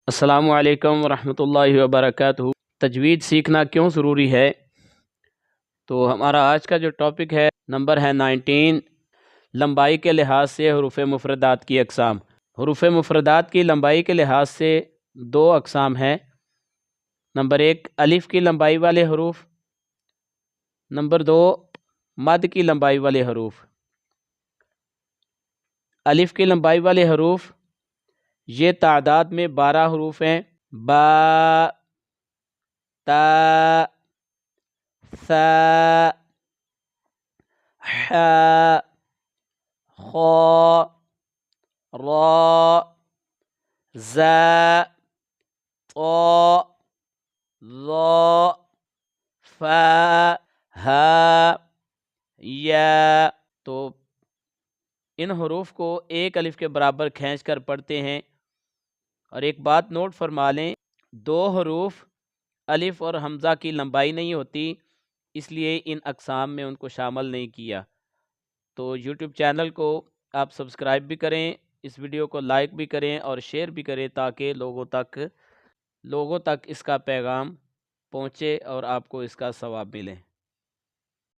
السلام علیکم ورحمۃ اللہ وبرکاتہ۔ تجوید سیکھنا کیوں ضروری ہے؟ تو ہمارا آج کا جو ٹاپک ہے نمبر ہے 19، لمبائی کے لحاظ سے حروف مفردات کی اقسام۔ حروف مفردات کی لمبائی کے لحاظ سے دو اقسام ہیں۔ نمبر 1 الف کی لمبائی والے حروف، نمبر 2 مد کی لمبائی والے حروف۔ الف کی لمبائی والے حروف یہ تعداد میں 12 حروف ہیں: با، تا، ثا، ح، خ، را، ز، ط، ظ، ف، ہ، یا۔ تو ان حروف کو ایک الف کے برابر کھینچ کر پڑھتے ہیں۔ اور ایک بات نوٹ فرما لیں، دو حروف الف اور حمزہ کی لمبائی نہیں ہوتی، اس لیے ان اقسام میں ان کو شامل نہیں کیا۔ تو یوٹیوب چینل کو آپ سبسکرائب بھی کریں، اس ویڈیو کو لائک بھی کریں اور شیئر بھی کریں تاکہ لوگوں تک اس کا پیغام پہنچے اور آپ کو اس کا ثواب ملے۔